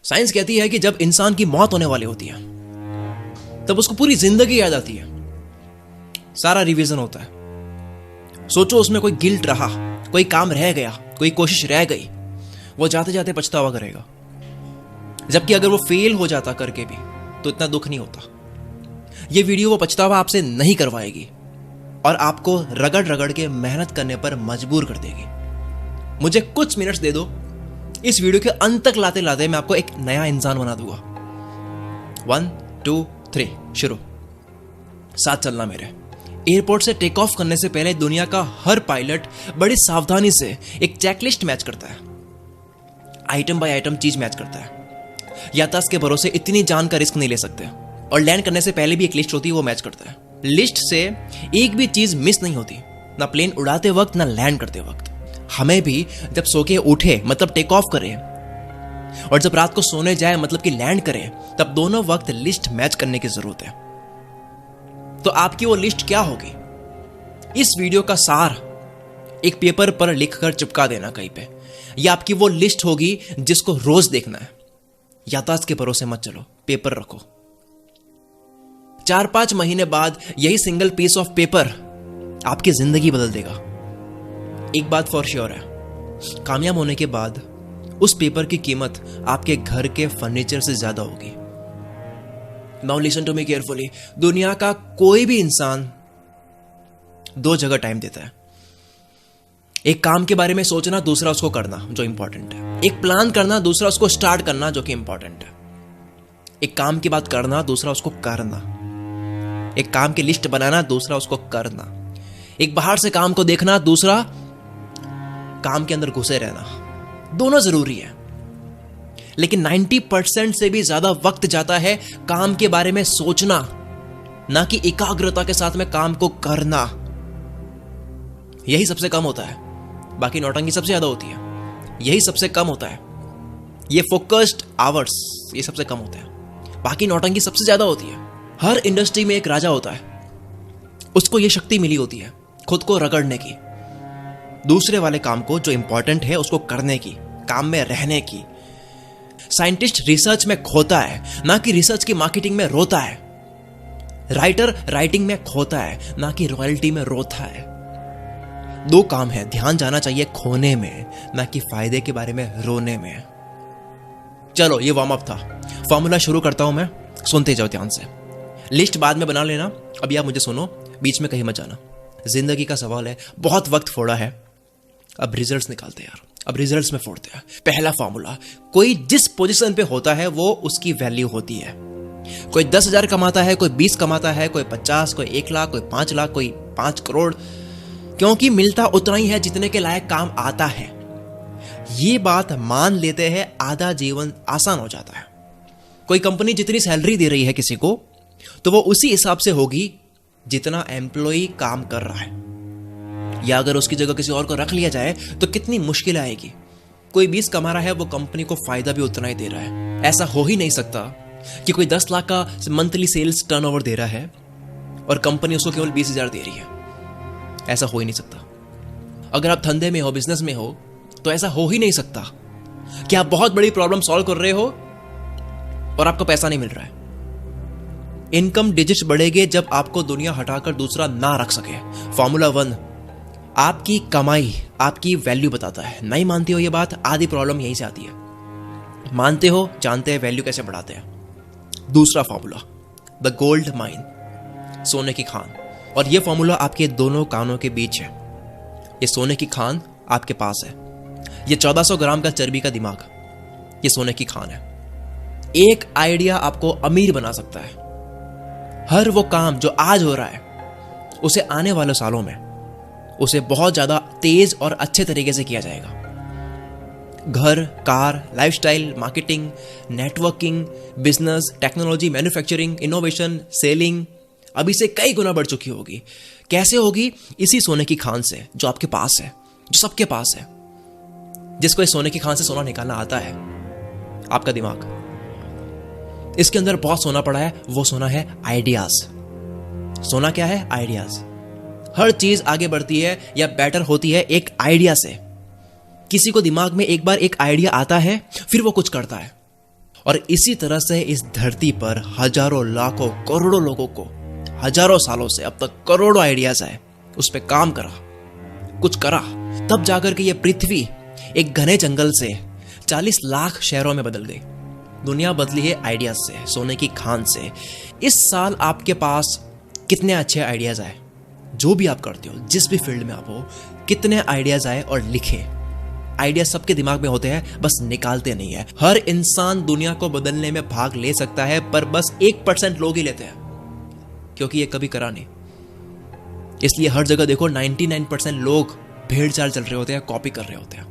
Science कहती है कि जब इंसान की मौत होने वाली होती है तब उसको पूरी जिंदगी याद आती है, सारा रिवीजन होता है। सोचो उसमें कोई गिल्ट रहा, कोई काम रह गया, कोई कोशिश रह गई, वो जाते जाते पछतावा करेगा। जबकि अगर वो फेल हो जाता करके भी तो इतना दुख नहीं होता। ये वीडियो वो पछतावा आपसे नहीं करवाएगी और आपको रगड़ रगड़ के मेहनत करने पर मजबूर कर देगी। मुझे कुछ मिनट्स दे दो, इस वीडियो के अंत तक लाते लाते मैं आपको एक नया इंसान बना दूंगा। 1 2 3 शुरू। साथ चलना मेरे। एयरपोर्ट से टेक ऑफ करने से पहले दुनिया का हर पायलट बड़ी सावधानी से एक चेकलिस्ट मैच करता है, आइटम बाय आइटम चीज मैच करता है। यातायात के भरोसे इतनी जान का रिस्क नहीं ले सकते और लैंड करने से पहले भी एक लिस्ट होती है, वो मैच करता है। लिस्ट से एक भी चीज मिस नहीं होती, ना प्लेन उड़ाते वक्त ना लैंड करते वक्त। हमें भी जब सो के उठे मतलब टेक ऑफ करें और जब रात को सोने जाए मतलब कि लैंड करें, तब दोनों वक्त लिस्ट मैच करने की जरूरत है। तो आपकी वो लिस्ट क्या होगी? इस वीडियो का सार एक पेपर पर लिखकर चिपका देना कहीं पे। यह आपकी वो लिस्ट होगी जिसको रोज देखना है। यातायात के भरोसे मत चलो, पेपर रखो। 4-5 महीने बाद यही सिंगल पीस ऑफ पेपर आपकी जिंदगी बदल देगा। एक बात फॉर श्योर है, कामयाब होने के बाद उस पेपर की कीमत आपके घर के फर्नीचर से ज्यादा होगी। Now listen to me carefully. दुनिया का कोई भी इंसान 2 जगह टाइम देता है। एक काम के बारे में सोचना, दूसरा उसको करना जो इंपॉर्टेंट है। एक प्लान करना, दूसरा उसको स्टार्ट करना जो कि इंपॉर्टेंट है। एक काम की बात करना, दूसरा उसको करना। एक काम की लिस्ट बनाना, दूसरा उसको करना। एक बाहर से काम को देखना, दूसरा काम के अंदर घुसे रहना। दोनों जरूरी है, लेकिन 90% से भी ज्यादा वक्त जाता है काम के बारे में सोचना, ना कि एकाग्रता के साथ में काम को करना। यही सबसे कम होता है। बाकी नौटंकी सबसे ज्यादा होती है, यही सबसे कम होता है। ये फोकस्ड आवर्स ये सबसे कम होता है, बाकी नौटंकी सबसे ज्यादा होती है। हर इंडस्ट्री में एक राजा होता है, उसको ये शक्ति मिली होती है खुद को रगड़ने की, दूसरे वाले काम को जो इंपॉर्टेंट है उसको करने की, काम में रहने की। साइंटिस्ट रिसर्च में खोता है, ना कि रिसर्च की मार्केटिंग में रोता है। राइटर राइटिंग में खोता है, ना कि रॉयल्टी में रोता है। 2 काम है, ध्यान जाना चाहिए खोने में, ना कि फायदे के बारे में रोने में। चलो ये वार्म अप था, फॉर्मूला शुरू करता हूं मैं, सुनते जाओ ध्यान से। लिस्ट बाद में बना लेना, अभी आप मुझे सुनो, बीच में कहीं मत जाना। जिंदगी का सवाल है, बहुत वक्त फोड़ा है, अब रिजल्ट्स निकालते हैं यार, अब रिजल्ट्स में फोड़ते हैं। पहला फॉर्मूला, कोई जिस पोजीशन पे होता है वो उसकी वैल्यू होती है। कोई 10,000 कमाता है, कोई 20 कमाता है, कोई 50, कोई 1 लाख, कोई 5 लाख, कोई 5 करोड़, क्योंकि मिलता उतना ही है जितने के लायक काम आता है। ये बात मान लेते हैं, आधा जीवन आसान हो जाता है। कोई कंपनी जितनी सैलरी दे रही है किसी को, तो वो उसी हिसाब से होगी जितना एम्प्लॉय काम कर रहा है। या अगर उसकी जगह किसी और को रख लिया जाए तो कितनी मुश्किल आएगी। कोई 20 कमा रहा है, वो कंपनी को फायदा भी उतना ही दे रहा है। ऐसा हो ही नहीं सकता कि कोई 10 लाख का मंथली सेल्स टर्नओवर दे रहा है और कंपनी उसको केवल 20,000 दे रही है। ऐसा हो ही नहीं सकता। अगर आप धंधे में हो, बिजनेस में हो, तो ऐसा हो ही नहीं सकता कि आप बहुत बड़ी प्रॉब्लम सॉल्व कर रहे हो और आपको पैसा नहीं मिल रहा है। इनकम डिजिट्स बढ़ेंगे जब आपको दुनिया हटाकर दूसरा ना रख सके। फॉर्मूला 1, आपकी कमाई आपकी वैल्यू बताता है। नहीं मानते हो ये बात? आधी प्रॉब्लम यहीं से आती है। मानते हो, जानते हैं वैल्यू कैसे बढ़ाते हैं। दूसरा फॉर्मूला, द गोल्ड माइन, सोने की खान। और यह फॉर्मूला आपके दोनों कानों के बीच है। ये सोने की खान आपके पास है। ये 1400 ग्राम का चर्बी का दिमाग, ये सोने की खान है। एक आइडिया आपको अमीर बना सकता है। हर वो काम जो आज हो रहा है, उसे आने वाले सालों में उसे बहुत ज्यादा तेज और अच्छे तरीके से किया जाएगा। घर, car, lifestyle, marketing, networking, business, technology, manufacturing, innovation, selling अभी से कई गुना बढ़ चुकी होगी। कैसे होगी? इसी सोने की खान से जो आपके पास है, जो सबके पास है। जिसको इस सोने की खान से सोना निकालना आता है, आपका दिमाग। इसके अंदर बहुत सोना पड़ा है, वो सोना है आइडियाज। सोना क्या है? आइडियाज। हर चीज आगे बढ़ती है या बेटर होती है एक आइडिया से। किसी को दिमाग में एक बार एक आइडिया आता है, फिर वो कुछ करता है। और इसी तरह से इस धरती पर हजारों लाखों करोड़ों लोगों को हजारों सालों से अब तक करोड़ों आइडियाज आए, उस पर काम करा, कुछ करा, तब जाकर के ये पृथ्वी एक घने जंगल से 40 लाख शहरों में बदल गई। दुनिया बदली है आइडियाज से, सोने की खान से। इस साल आपके पास कितने अच्छे आइडियाज आए, जो भी आप करते हो, जिस भी फील्ड में आप हो, कितने आइडियाज आए और लिखे। आइडिया सबके दिमाग में होते हैं, बस निकालते नहीं है। हर इंसान दुनिया को बदलने में भाग ले सकता है, पर बस 1% लोग ही लेते हैं, क्योंकि ये कभी करा नहीं। इसलिए हर जगह देखो 99% लोग भेड़ चाल चल रहे होते हैं, कॉपी कर रहे होते हैं।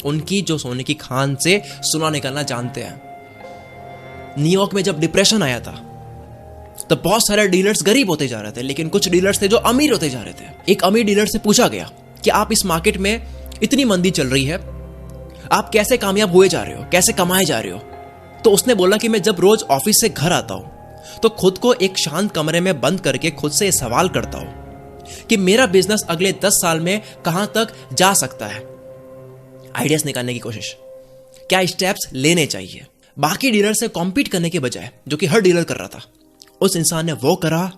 उनकी जो सोने की खान से सुना निकालना जानते हैं। न्यूयॉर्क में जब डिप्रेशन आया था तो बहुत सारे डीलर्स गरीब होते जा रहे थे, लेकिन कुछ डीलर्स थे जो अमीर होते जा रहे थे। एक अमीर डीलर से पूछा गया कि आप इस मार्केट में इतनी मंदी चल रही है, आप कैसे कामयाब हुए जा रहे हो, कैसे कमाए जा रहे हो? तो उसने बोला कि मैं जब रोज ऑफिस से घर आता हूं तो खुद को एक शांत कमरे में बंद करके खुद से सवाल करता हूं कि मेरा बिजनेस अगले 10 साल में कहां तक जा सकता है। आइडियाज निकालने की कोशिश, क्या स्टेप्स लेने चाहिए। बाकी डीलर से कॉम्पीट करने के बजाय, जो कि हर डीलर कर रहा था, उस इंसान ने वो करा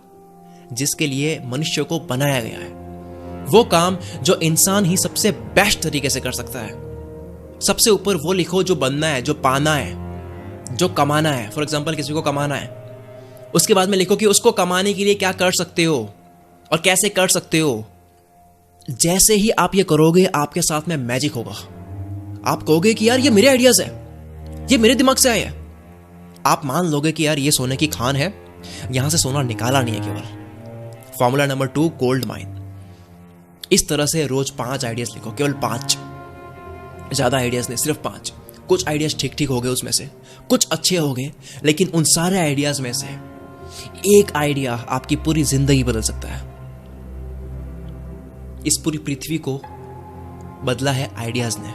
जिसके लिए मनुष्य को बनाया गया है। वो काम जो इंसान ही सबसे बेस्ट तरीके से कर सकता है। सबसे ऊपर वो लिखो जो बनना है, जो पाना है, जो कमाना है। फॉर एग्जाम्पल किसी को कमाना है, उसके बाद में लिखो कि उसको कमाने के लिए क्या कर सकते हो और कैसे कर सकते हो। जैसे ही आप ये करोगे, आपके साथ में मैजिक होगा। आप कहोगे कि यार ये मेरे आइडियाज है, ये मेरे दिमाग से आए हैं। आप मान लोगे कि यार ये सोने की खान है, यहां से सोना निकाला नहीं है केवल। Formula number 2, gold mine. इस तरह से रोज 5 आइडियाज लिखो, केवल 5, ज्यादा आइडियाज नहीं, सिर्फ 5। कुछ आइडियाज ठीक ठीक हो गए, उसमें से कुछ अच्छे हो गए, लेकिन उन सारे आइडियाज में से एक आइडिया आपकी पूरी जिंदगी बदल सकता है। इस पूरी पृथ्वी को बदला है आइडियाज ने,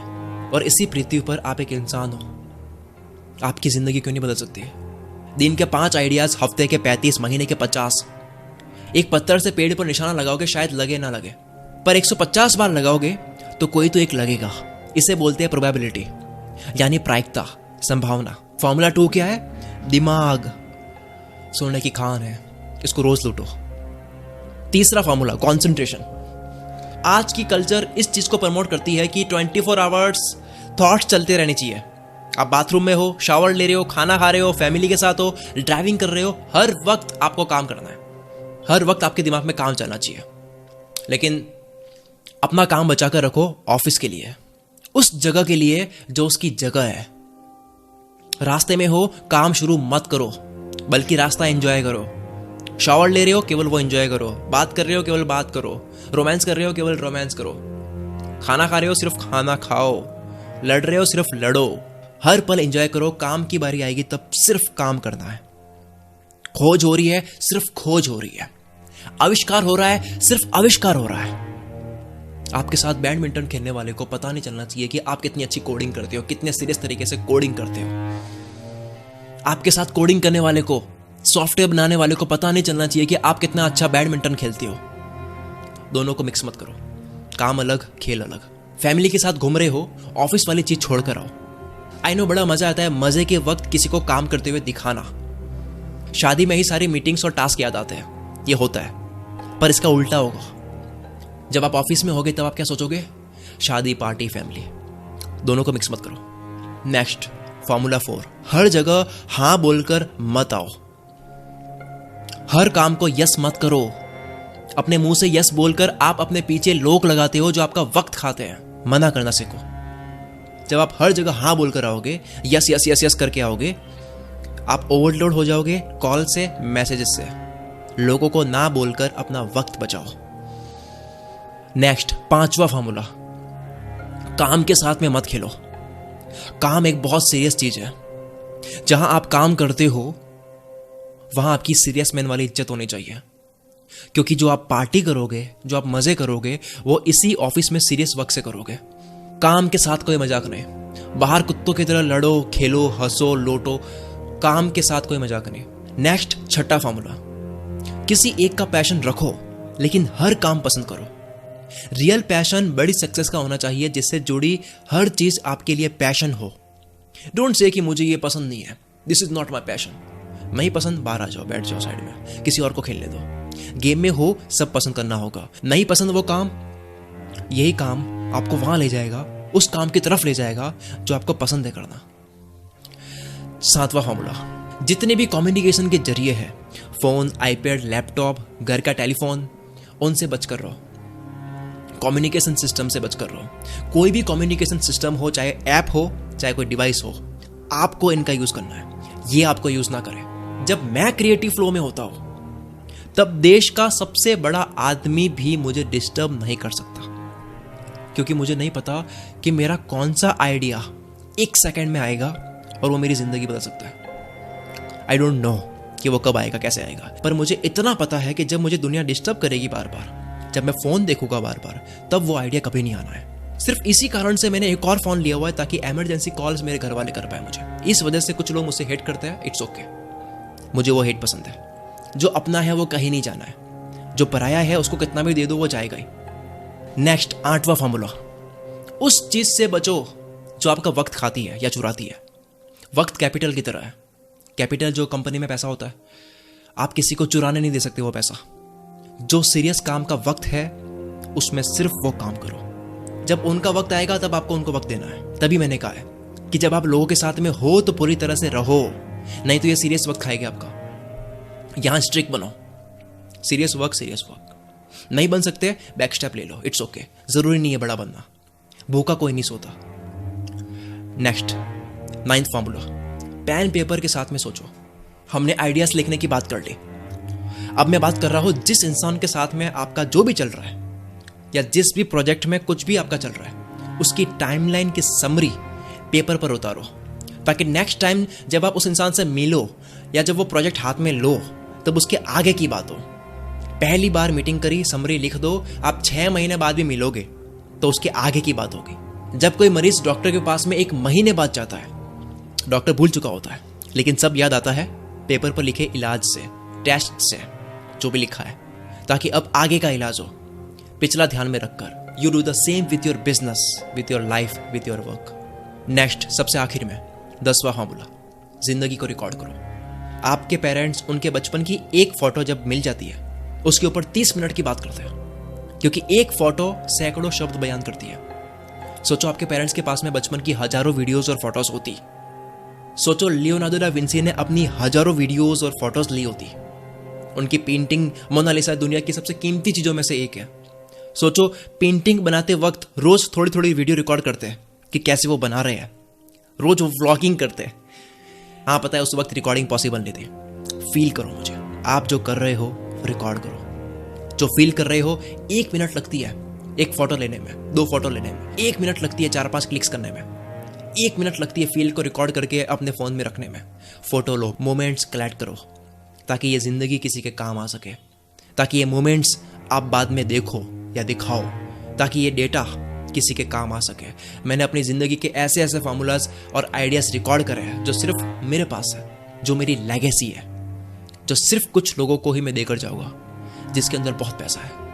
और इसी पृथ्वी पर आप एक इंसान हो। आपकी जिंदगी क्यों नहीं बदल सकती? दिन के 5 आइडियाज, हफ्ते के 35, महीने के 50। एक पत्थर से पेड़ पर निशाना लगाओगे, शायद लगे ना लगे, पर 150 बार लगाओगे तो कोई तो एक लगेगा। इसे बोलते हैं प्रोबेबिलिटी, यानी प्रायिकता, संभावना। फॉर्मूला 2 क्या है? दिमाग सोने की खान है, इसको रोज लूटो। तीसरा फॉर्मूला, कंसंट्रेशन। आज की कल्चर इस चीज को प्रमोट करती है कि 24 आवर्स थॉट्स चलते रहने चाहिए। आप बाथरूम में हो, शावर ले रहे हो, खाना खा रहे हो, फैमिली के साथ हो, ड्राइविंग कर रहे हो, हर वक्त आपको काम करना है, हर वक्त आपके दिमाग में काम चलना चाहिए। लेकिन अपना काम बचाकर रखो ऑफिस के लिए, उस जगह के लिए जो उसकी जगह है। रास्ते में हो, काम शुरू मत करो, बल्कि रास्ता एंजॉय करो। शावर ले रहे हो, केवल वो एंजॉय करो। बात कर रहे हो, केवल बात करो। रोमांस कर रहे हो, केवल रोमांस करो। खाना खा रहे हो, सिर्फ खाना खाओ। लड़ रहे हो, सिर्फ लड़ो। हर पल एंजॉय करो। काम की बारी आएगी तब सिर्फ काम करना है। खोज हो रही है, सिर्फ खोज हो रही है। आविष्कार हो रहा है, सिर्फ आविष्कार हो रहा है। आपके साथ बैडमिंटन खेलने वाले को पता नहीं चलना चाहिए कि आप कितनी अच्छी कोडिंग करते हो, कितने सीरियस तरीके से कोडिंग करते हो। आपके साथ कोडिंग करने वाले को, सॉफ्टवेयर बनाने वाले को पता नहीं चलना चाहिए कि आप कितना अच्छा बैडमिंटन खेलते हो। दोनों को मिक्स मत करो। काम अलग, खेल अलग। फैमिली के साथ घूम रहे हो, ऑफिस वाली चीज छोड़कर आओ। आई नो बड़ा मजा आता है मजे के वक्त किसी को काम करते हुए दिखाना। शादी में ही सारी मीटिंग्स और टास्क याद आते हैं, ये होता है। पर इसका उल्टा होगा। जब आप ऑफिस में होगे तब आप क्या सोचोगे? शादी, पार्टी, फैमिली, दोनों को मिक्स मत करो। नेक्स्ट, फॉर्मूला 4, हर जगह हां बोलकर मत आओ। हर काम को यस मत करो। अपने मुंह से यस बोलकर आप अपने पीछे लोग लगाते हो जो आपका वक्त खाते हैं। मना करना सीखो। जब आप हर जगह हां बोलकर आओगे, यस यस यस यस करके आओगे, आप ओवरलोड हो जाओगे कॉल से, मैसेजेस से। लोगों को ना बोलकर अपना वक्त बचाओ। नेक्स्ट, 5वां फॉर्मूला, काम के साथ में मत खेलो। काम एक बहुत सीरियस चीज है। जहां आप काम करते हो वहां आपकी सीरियस मैन वाली इज्जत होनी चाहिए, क्योंकि जो आप पार्टी करोगे, जो आप मजे करोगे, वो इसी ऑफिस में सीरियस वर्क से करोगे। काम के साथ कोई मजाक नहीं। बाहर कुत्तों की तरह लड़ो, खेलो, हंसो, लोटो। काम के साथ कोई मजाक नहीं। नेक्स्ट, 6वां फॉर्मूला, किसी एक का पैशन रखो, लेकिन हर काम पसंद करो। रियल पैशन बड़ी सक्सेस का होना चाहिए, जिससे जुड़ी हर चीज आपके लिए पैशन हो। डोंट से कि मुझे ये पसंद नहीं है, this is not my passion. नहीं पसंद, बाहर आ जाओ, बैठ जाओ साइड में, किसी और को खेलने दो। गेम में हो, सब पसंद करना होगा। नहीं पसंद वो काम, यही काम आपको वहां ले जाएगा, उस काम की तरफ ले जाएगा जो आपको पसंद है करना। 7वां फॉर्मूला, जितने भी कम्युनिकेशन के जरिए है, फोन, आईपैड, लैपटॉप, घर का टेलीफोन, उनसे बचकर रहो। कम्युनिकेशन सिस्टम से बचकर रहो। कोई भी कम्युनिकेशन सिस्टम हो, चाहे ऐप हो, चाहे कोई डिवाइस हो, आपको इनका यूज करना है, ये आपको यूज ना करें। जब मैं क्रिएटिव फ्लो में होता हूं, तब देश का सबसे बड़ा आदमी भी मुझे डिस्टर्ब नहीं कर सकता, क्योंकि मुझे नहीं पता कि मेरा कौन सा आइडिया 1 सेकंड में आएगा और वो मेरी जिंदगी बदल सकता है। आई डोंट नो कि वो कब आएगा, कैसे आएगा, पर मुझे इतना पता है कि जब मुझे दुनिया डिस्टर्ब करेगी बार बार, जब मैं फोन देखूंगा बार बार, तब वो आइडिया कभी नहीं आना है। सिर्फ इसी कारण से मैंने एक और फोन लिया हुआ है, ताकि इमरजेंसी कॉल्स मेरे घर वाले कर पाए मुझे। इस वजह से कुछ लोग मुझसे हेट करते हैं, इट्स ओके, मुझे वो हेट पसंद है। जो अपना है वो कहीं नहीं जाना है, जो पराया है उसको कितना भी दे दो वो जाएगा ही। नेक्स्ट 8वां फॉर्मूला, उस चीज से बचो जो आपका वक्त खाती है या चुराती है। वक्त कैपिटल की तरह है। कैपिटल जो कंपनी में पैसा होता है, आप किसी को चुराने नहीं दे सकते वो पैसा। जो सीरियस काम का वक्त है, उसमें सिर्फ वो काम करो। जब उनका वक्त आएगा तब आपको उनको वक्त देना है। तभी मैंने कहा है कि जब आप लोगों के साथ में हो तो पूरी तरह से रहो, नहीं तो ये सीरियस वक्त खाएगा आपका। यहां स्ट्रिक्ट बनो, सीरियस वर्क। नहीं बन सकते, बैक स्टेप ले लो, इट्स ओके, जरूरी नहीं है बड़ा बनना, भूखा कोई नहीं सोता। Next 9th formula, pen paper के साथ में सोचो। हमने आइडियाज लिखने की बात कर ली, अब मैं बात कर रहा हूं जिस इंसान के साथ में आपका जो भी चल रहा है, या जिस भी प्रोजेक्ट में कुछ भी आपका चल रहा है, उसकी टाइमलाइन की समरी पेपर पर उतारो, ताकि नेक्स्ट टाइम जब आप उस इंसान से मिलो या जब वो प्रोजेक्ट हाथ में लो, तब उसके आगे की बात हो। पहली बार मीटिंग करी, समरी लिख दो, आप 6 महीने बाद भी मिलोगे तो उसके आगे की बात होगी। जब कोई मरीज डॉक्टर के पास में 1 महीने बाद जाता है, डॉक्टर भूल चुका होता है, लेकिन सब याद आता है पेपर पर लिखे इलाज से, टेस्ट से, जो भी लिखा है, ताकि अब आगे का इलाज हो। पिछला ध्यान में रखकर you do the same with your business, with your life, with your work. Next, सबसे आखिर में 10वां फॉर्मूला, जिंदगी को रिकॉर्ड करो। आपके पेरेंट्स, उनके बचपन की एक फोटो जब मिल जाती है, उसके ऊपर 30 मिनट की बात करते हैं, क्योंकि एक फोटो सैकड़ों शब्द बयान करती है। सोचो आपके पेरेंट्स के पास में बचपन की हजारों वीडियोस और फोटोज होती। सोचो लियोनार्डो दा विंसी ने अपनी हजारों वीडियोस और फोटोज ली होती। उनकी पेंटिंग मोनालिसा दुनिया की सबसे कीमती चीजों में से एक है। सोचो पेंटिंग बनाते वक्त रोज थोड़ी थोड़ी वीडियो रिकॉर्ड करते हैं कि कैसे वो बना रहे हैं, रोज वो व्लॉगिंग करते हैं। हाँ पता है उस वक्त रिकॉर्डिंग पॉसिबल नहीं थी। फील करो मुझे, आप जो कर रहे हो रिकॉर्ड करो। जो फील कर रहे हो, 1 मिनट लगती है एक फोटो लेने में, 2 फोटो लेने में, 1 मिनट लगती है 4-5 क्लिक्स करने में, 1 मिनट लगती है फील को रिकॉर्ड करके अपने फोन में रखने में। फोटो लो, मोमेंट्स कलेक्ट करो, ताकि ये जिंदगी किसी के काम आ सके, ताकि ये मोमेंट्स आप बाद में देखो या दिखाओ, ताकि ये डेटा किसी के काम आ सके। मैंने अपनी जिंदगी के ऐसे ऐसे फार्मूलाज और आइडियाज रिकॉर्ड करे हैं जो सिर्फ मेरे पास है, जो मेरी लेगेसी है, जो सिर्फ कुछ लोगों को ही मैं देकर जाऊंगा, जिसके अंदर बहुत पैसा है।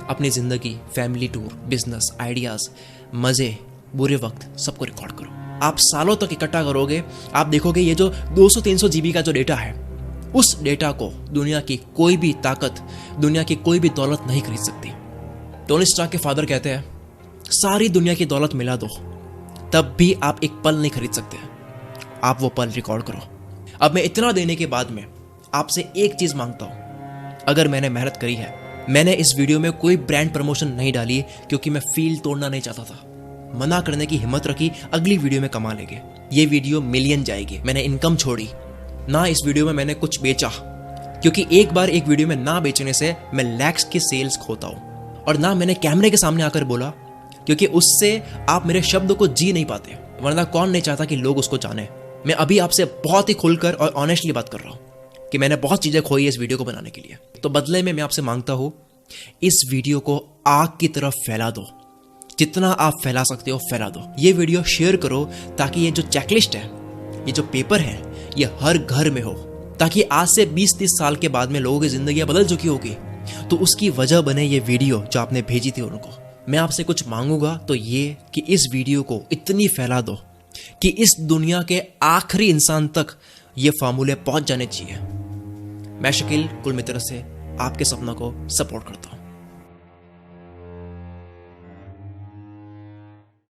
अपनी जिंदगी, फैमिली टूर, बिजनेस, आइडियाज, मजे, बुरे वक्त, सबको रिकॉर्ड करो। आप सालों तक इकट्ठा करोगे, आप देखोगे ये जो 200-300 GB का जो डेटा है, उस डेटा को दुनिया की कोई भी ताकत, दुनिया की कोई भी दौलत नहीं खरीद सकती। टोनी स्टार्क के फादर कहते हैं, सारी दुनिया की दौलत मिला दो, तब भी आप एक पल नहीं खरीद सकते। आप वो पल रिकॉर्ड करो। अब मैं इतना देने के बाद में आपसे एक चीज मांगता हूं। अगर मैंने मेहनत करी है, मैंने इस वीडियो में कोई ब्रांड प्रमोशन नहीं डाली, क्योंकि मैं फील तोड़ना नहीं चाहता था। मना करने की हिम्मत रखी, अगली वीडियो में कमा लेंगे, ये वीडियो मिलियन जाएगी। मैंने इनकम छोड़ी ना, इस वीडियो में मैंने कुछ बेचा, क्योंकि एक बार एक वीडियो में ना बेचने से मैं लैक्स की सेल्स खोता हूं। और ना मैंने कैमरे के सामने आकर बोला, क्योंकि उससे आप मेरे शब्द को जी नहीं पाते, वरना कौन नहीं चाहता कि लोग उसको जाने। मैं अभी आपसे बहुत ही खुलकर और ऑनेस्टली बात कर रहा हूं कि मैंने बहुत चीजें खोई इस वीडियो को बनाने के लिए। तो बदले में मैं आपसे मांगता हूं, इस वीडियो को आग की तरफ फैला दो, जितना आप फैला सकते हो फैला दो। ये वीडियो शेयर करो, ताकि ये जो चेकलिस्ट है, ये जो पेपर है, ये हर घर में हो, ताकि आज से 20-30 साल के बाद में लोगों की जिंदगियां बदल चुकी होगी, तो उसकी वजह बने ये वीडियो जो आपने भेजी थी उनको। मैं आपसे कुछ मांगूंगा तो ये कि इस वीडियो को इतनी फैला दो, कि इस दुनिया के आखिरी इंसान तक ये फार्मूले पहुंच जाने चाहिए। मैं शकील कुल मित्र से आपके सपना को सपोर्ट करता हूं।